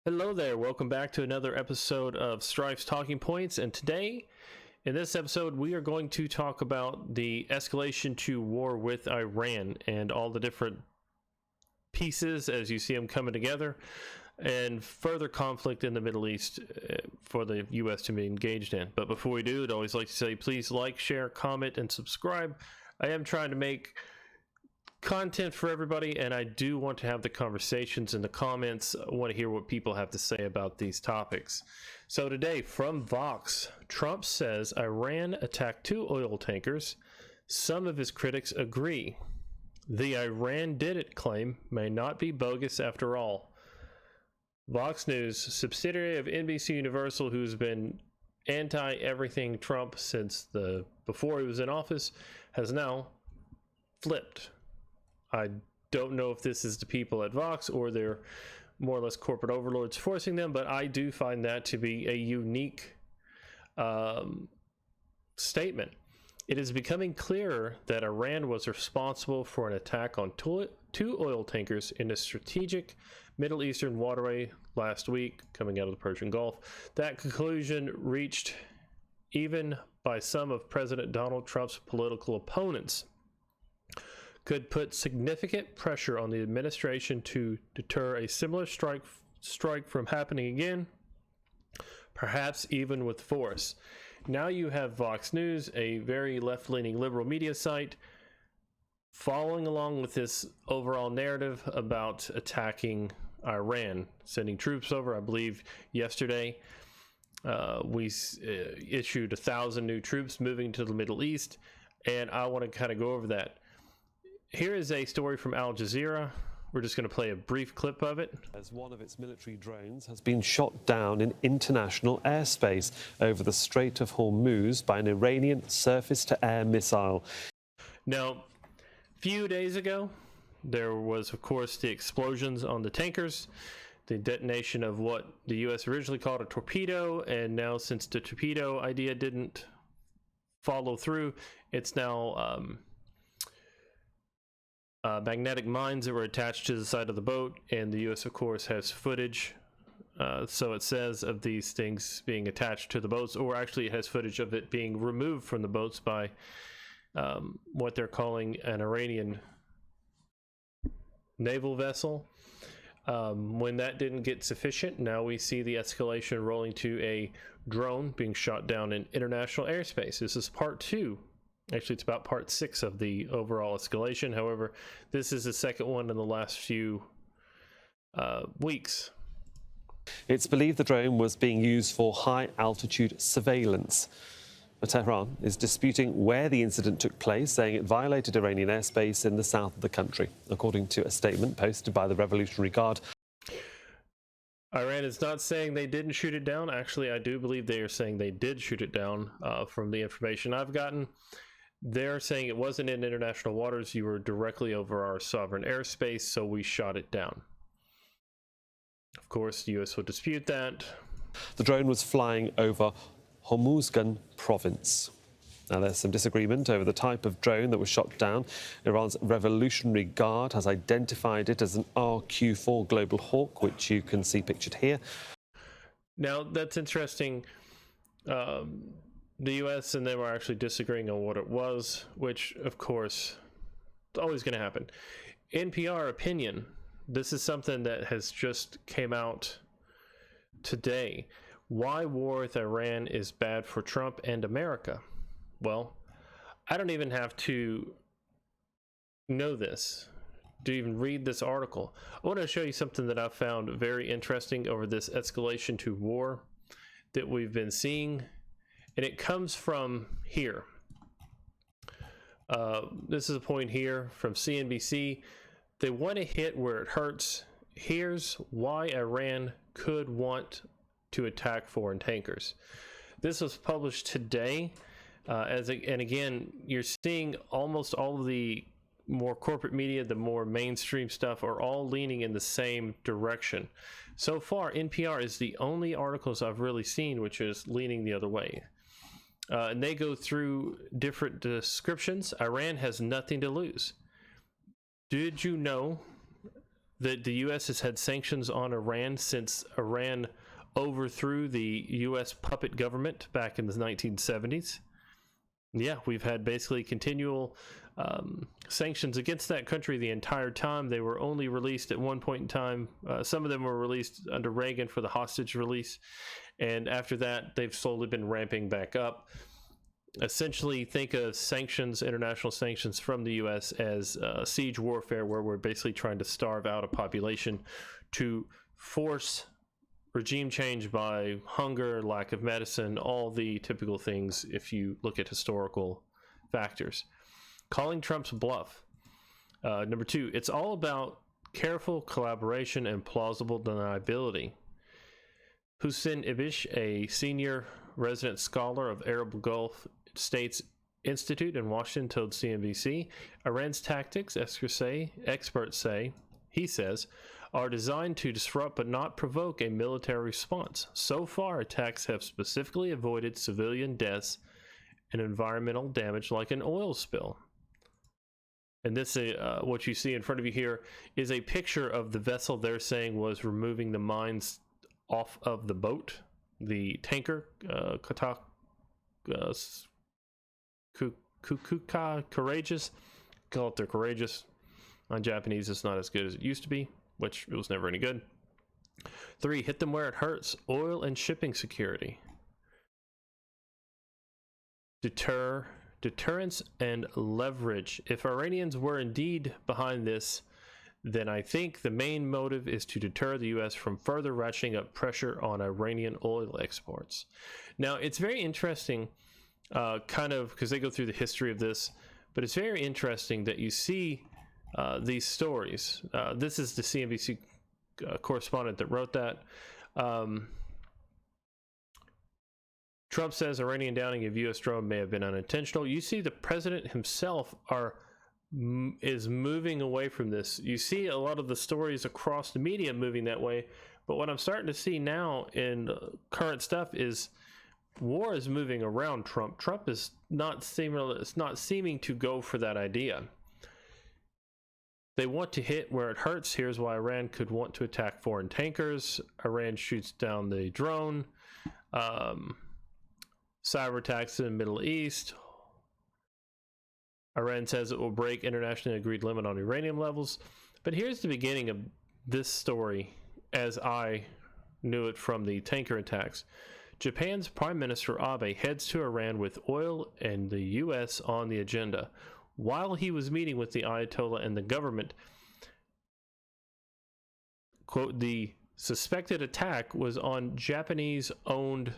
Hello there, welcome back to another episode of Strife's Talking Points, and today, in this episode, we are going to talk about the escalation to war with Iran and all the different pieces as you see them coming together, and further conflict in the Middle East for the U.S. to be engaged in. But before we do, I'd always like to say, please like, share, comment, and subscribe. I am trying to make content for everybody, and I do want to have the conversations in the comments. I want to hear what people have to say about these topics. So today from Vox, Trump says Iran attacked 2 oil tankers. Some of his critics agree. The Iran did it claim may not be bogus after all. Vox News, subsidiary of NBC Universal, who's been anti everything Trump since before he was in office, has now flipped. I don't know if this is the people at Vox or they're more or less corporate overlords forcing them, but I do find that to be a unique statement. It is becoming clearer that Iran was responsible for an attack on 2 oil tankers in a strategic Middle Eastern waterway last week, coming out of the Persian Gulf. That conclusion reached even by some of President Donald Trump's political opponents could put significant pressure on the administration to deter a similar strike from happening again, perhaps even with force. Now you have Vox News, a very left-leaning liberal media site, following along with this overall narrative about attacking Iran, sending troops over. I believe yesterday we issued 1,000 new troops moving to the Middle East, and I want to kind of go over that. Here is a story from Al Jazeera. We're just going to play a brief clip of it. As one of its military drones has been shot down in international airspace over the Strait of Hormuz by an Iranian surface-to-air missile. Now, a few days ago, there was, of course, the explosions on the tankers, the detonation of what the U.S. originally called a torpedo, and now since the torpedo idea didn't follow through, it's now magnetic mines that were attached to the side of the boat, and the U.S. of course has footage, so it says, of these things being attached to the boats, or actually it has footage of it being removed from the boats by what they're calling an Iranian naval vessel. When that didn't get sufficient, now we see the escalation rolling to a drone being shot down in international airspace. This is part 2. Actually, it's about part 6 of the overall escalation. However, this is the second one in the last few weeks. It's believed the drone was being used for high-altitude surveillance. But Tehran is disputing where the incident took place, saying it violated Iranian airspace in the south of the country, according to a statement posted by the Revolutionary Guard. Iran is not saying they didn't shoot it down. Actually, I do believe they are saying they did shoot it down from the information I've gotten. They're saying it wasn't in international waters. You were directly over our sovereign airspace, so we shot it down. Of course, the U.S. would dispute that. The drone was flying over Hormuzgan province. Now, there's some disagreement over the type of drone that was shot down. Iran's Revolutionary Guard has identified it as an RQ-4 Global Hawk, which you can see pictured here. Now, that's interesting. The U.S. and them are actually disagreeing on what it was, which, of course, is always going to happen. NPR opinion, this is something that has just came out today. Why war with Iran is bad for Trump and America? Well, I don't even have to know this to even read this article. I want to show you something that I found very interesting over this escalation to war that we've been seeing. And it comes from here. This is a point here from CNBC. They want to hit where it hurts. Here's why Iran could want to attack foreign tankers. This was published today. And again, you're seeing almost all of the more corporate media, the more mainstream stuff, are all leaning in the same direction. So far, NPR is the only articles I've really seen which is leaning the other way. And they go through different descriptions. Iran has nothing to lose. Did you know the U.S. has had sanctions on Iran since Iran overthrew the U.S. puppet government back in the 1970s. Yeah, we've had basically continual sanctions against that country the entire time. They were only released at one point in time. Some of them were released under Reagan for the hostage release. And after that, they've slowly been ramping back up. Essentially, think of sanctions, international sanctions from the U.S. as siege warfare, where we're basically trying to starve out a population to force regime change by hunger, lack of medicine, all the typical things if you look at historical factors. Calling Trump's bluff. Number 2, it's all about careful collaboration and plausible deniability. Hussein Ibish, a senior resident scholar of Arab Gulf States Institute in Washington, told CNBC, Iran's tactics, experts say, he says, are designed to disrupt but not provoke a military response. So far, attacks have specifically avoided civilian deaths and environmental damage like an oil spill. And this, what you see in front of you here, is a picture of the vessel they're saying was removing the mines off of the boat, the tanker, Kukuka Courageous. Call it the Courageous. On Japanese, it's not as good as it used to be, which it was never any good. 3, hit them where it hurts. Oil and shipping security. Deterrence and leverage. If Iranians were indeed behind this, then I think the main motive is to deter the U.S. from further ratcheting up pressure on Iranian oil exports. Now, it's very interesting, kind of, because they go through the history of this, but it's very interesting that you see these stories. This is the CNBC correspondent that wrote that. Trump says Iranian downing of U.S. drone may have been unintentional. You see the president himself is moving away from this. You see a lot of the stories across the media moving that way, but what I'm starting to see now in current stuff is war is moving around Trump. Trump is not seeming to go for that idea. They want to hit where it hurts. Here's why Iran could want to attack foreign tankers. Iran shoots down the drone. Cyber attacks in the Middle East. Iran says it will break internationally agreed limit on uranium levels. But here's the beginning of this story as I knew it from the tanker attacks. Japan's Prime Minister Abe heads to Iran with oil and the U.S. on the agenda. While he was meeting with the Ayatollah and the government, quote, the suspected attack was on Japanese-owned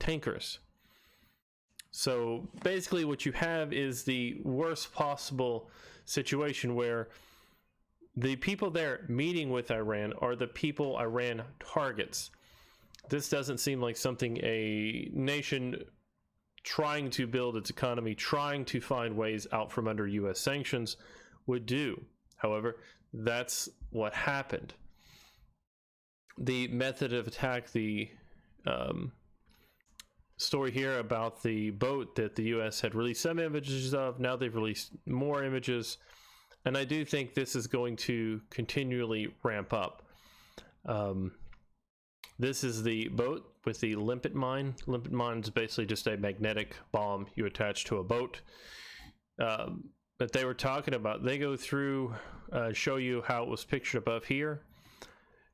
tankers. So basically what you have is the worst possible situation where the people there meeting with Iran are the people Iran targets. This doesn't seem like something a nation trying to build its economy, trying to find ways out from under U.S. sanctions would do. However, that's what happened. The method of attack, the story here about the boat that the U.S. had released some images of, now they've released more images, and I do think this is going to continually ramp up. This is the boat with the limpet mine. Limpet mine is basically just a magnetic bomb you attach to a boat that they were talking about. They go through, show you how it was pictured above here.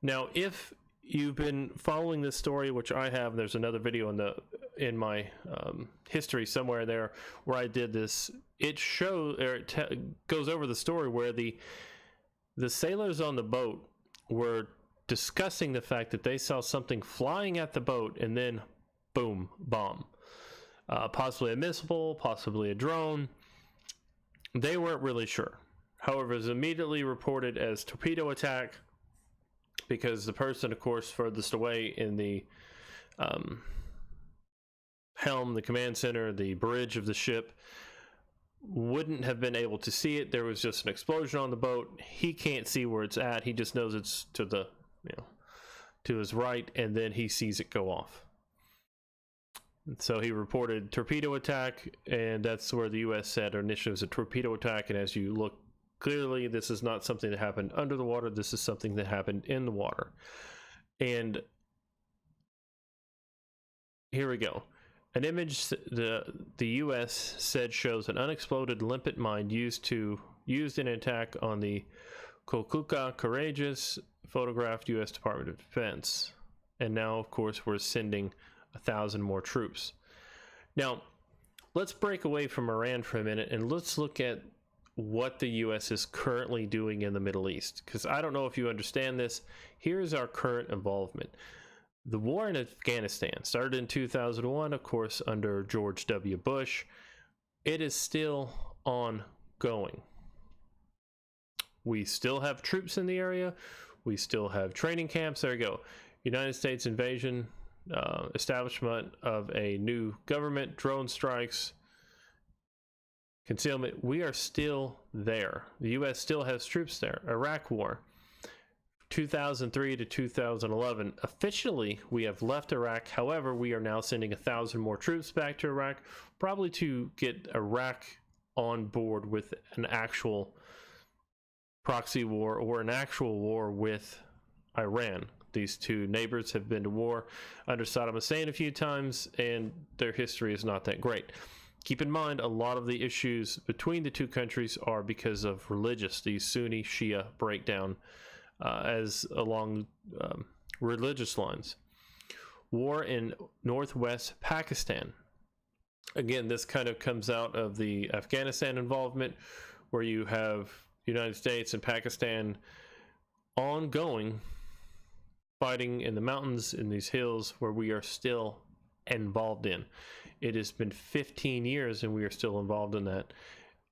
Now, if you've been following this story, which I have, there's another video in my history somewhere there where I did this. It goes over the story where the sailors on the boat were discussing the fact that they saw something flying at the boat and then boom, bomb. Possibly a missile, possibly a drone. They weren't really sure. However, it was immediately reported as torpedo attack because the person, of course, furthest away in the helm, the command center, the bridge of the ship, wouldn't have been able to see it. There was just an explosion on the boat. He can't see where it's at. He just knows it's to the, to his right, and then he sees it go off. So he reported torpedo attack, and that's where the U.S. said initially it was a torpedo attack, and as you look Clearly, this is not something that happened under the water. This is something that happened in the water. And here we go. An image the U.S. said shows an unexploded limpet mine used in an attack on the Kokuka Courageous, photographed U.S. Department of Defense. And now, of course, we're sending 1,000 more troops. Now, let's break away from Iran for a minute and let's look at what the U.S. is currently doing in the Middle East. Because I don't know if you understand this. Here's our current involvement. The war in Afghanistan started in 2001, of course, under George W. Bush. It is still ongoing. We still have troops in the area. We still have training camps. There you go. United States invasion, establishment of a new government, drone strikes, concealment. We are still there. The U.S. still has troops there. Iraq war. 2003 to 2011. Officially, we have left Iraq. However, we are now sending 1,000 more troops back to Iraq, probably to get Iraq on board with an actual proxy war or an actual war with Iran. These two neighbors have been to war under Saddam Hussein a few times, and their history is not that great. Keep in mind, a lot of the issues between the two countries are because of religious, the Sunni Shia breakdown as along religious lines. War in northwest Pakistan. Again, this kind of comes out of the Afghanistan involvement, where you have United States and Pakistan ongoing fighting in the mountains, in these hills, where we are still involved in. It has been 15 years and we are still involved in that.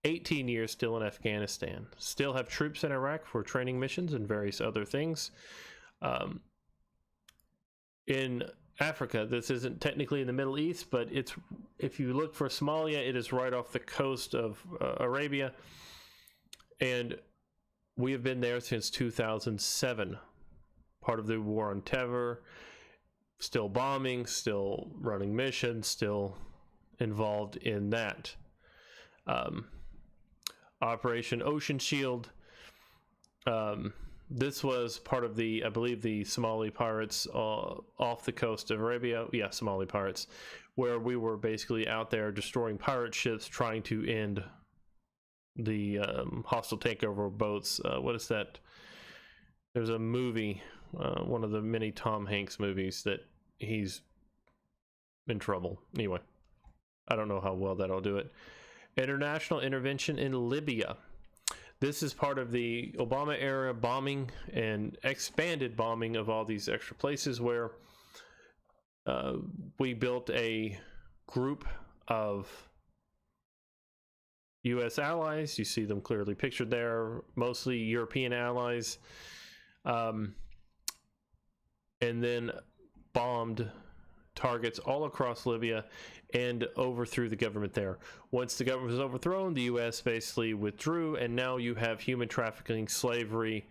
18 years still in Afghanistan. Still have troops in Iraq for training missions and various other things. In Africa, this isn't technically in the Middle East, but it's, if you look for Somalia, it is right off the coast of Arabia. And we have been there since 2007. Part of the war on terror, still bombing, still running missions, still involved in that. Operation Ocean Shield. This was part of the, I believe, the Somali pirates off the coast of Arabia. Yeah, Somali pirates, where we were basically out there destroying pirate ships, trying to end the hostile takeover boats. What is that? There's a movie, one of the many Tom Hanks movies, that he's in trouble. Anyway, I don't know how well that'll do it. International intervention in Libya. This is part of the Obama era bombing and expanded bombing of all these extra places, where we built a group of U.S. allies. You see them clearly pictured there, mostly European allies, and then bombed targets all across Libya and overthrew the government there. Once the government was overthrown, the U.S. basically withdrew, and now you have human trafficking, slavery,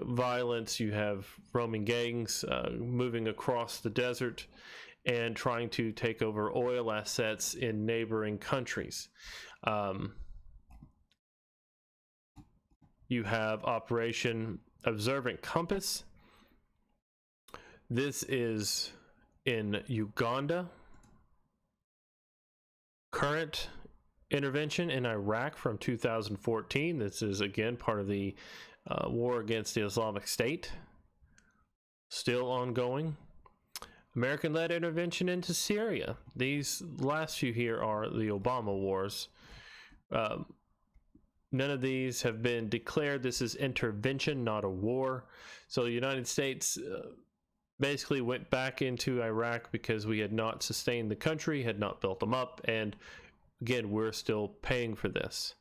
violence. You have roaming gangs moving across the desert and trying to take over oil assets in neighboring countries. You have Operation Observant Compass. This is in Uganda. Current intervention in Iraq from 2014. This is again part of the war against the Islamic State. Still ongoing. American-led intervention into Syria. These last few here are the Obama wars. None of these have been declared. This is intervention, not a war. So the United States basically went back into Iraq because we had not sustained the country, had not built them up, and again, we're still paying for this.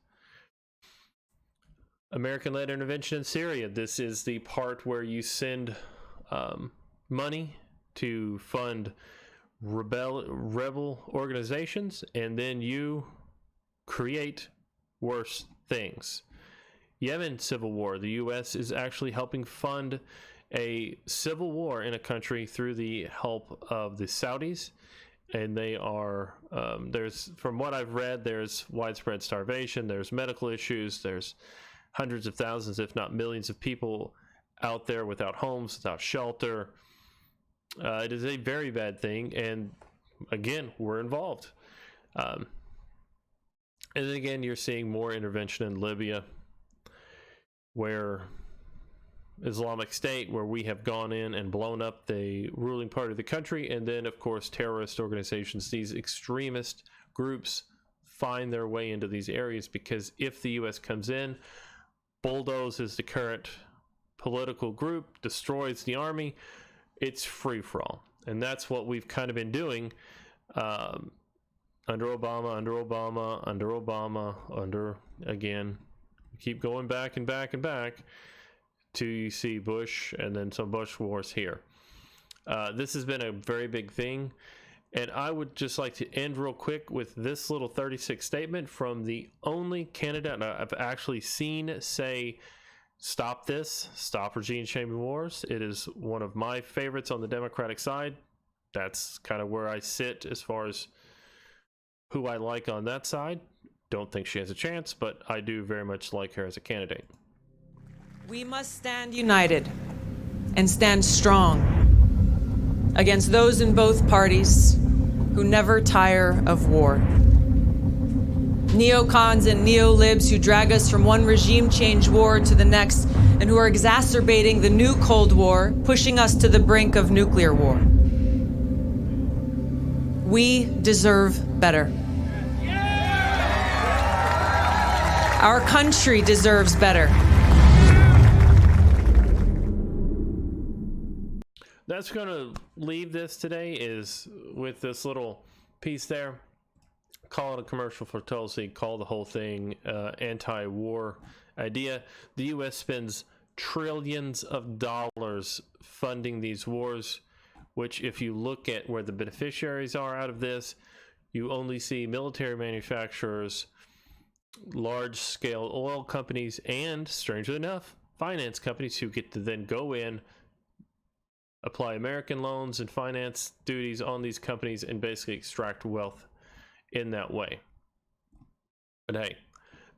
American-led intervention in Syria. This is the part where you send money to fund rebel organizations, and then you create worse things. Yemen civil war. The U.S. is actually helping fund a civil war in a country through the help of the Saudis and they are there's, from what I've read, there's widespread starvation, there's medical issues, there's hundreds of thousands, if not millions, of people out there without homes, without shelter. It is a very bad thing, and again, we're involved. And then again, you're seeing more intervention in Libya, where Islamic State, where we have gone in and blown up the ruling part of the country, and then of course terrorist organizations, these extremist groups find their way into these areas, because if the US comes in, bulldozes the current political group, destroys the army, it's free for all. And that's what we've kind of been doing under Obama, again, keep going back and back and back to, you see, Bush, and then some Bush wars here. This has been a very big thing, and I would just like to end real quick with this little 36 statement from the only candidate I've actually seen say, stop this, stop regime shaming wars. It is one of my favorites on the Democratic side. That's kind of where I sit as far as who I like on that side. Don't think she has a chance, but I do very much like her as a candidate. We must stand united and stand strong against those in both parties who never tire of war. Neocons and neolibs who drag us from one regime change war to the next, and who are exacerbating the new Cold War, pushing us to the brink of nuclear war. We deserve better. Our country deserves better. That's going to leave this today, is with this little piece there. Call it a commercial for Tulsi, call the whole thing anti-war idea. The U.S. spends trillions of dollars funding these wars, which, if you look at where the beneficiaries are out of this, you only see military manufacturers, large-scale oil companies, and, strangely enough, finance companies who get to then go in, apply American loans and finance duties on these companies, and basically extract wealth in that way. But hey,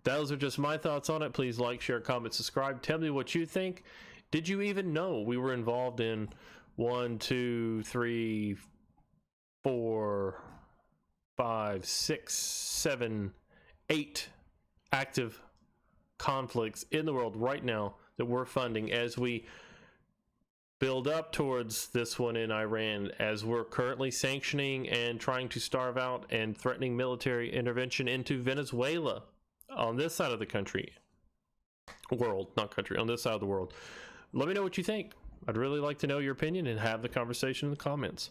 those are just my thoughts on it. Please like, share, comment, subscribe. Tell me what you think. Did you even know we were involved in 1, 2, 3, 4, 5, 6, 7, 8 active conflicts in the world right now that we're funding as we build up towards this one in Iran, as we're currently sanctioning and trying to starve out and threatening military intervention into Venezuela on this side of the world, not country, on this side of the world. Let me know what you think. I'd really like to know your opinion and have the conversation in the comments.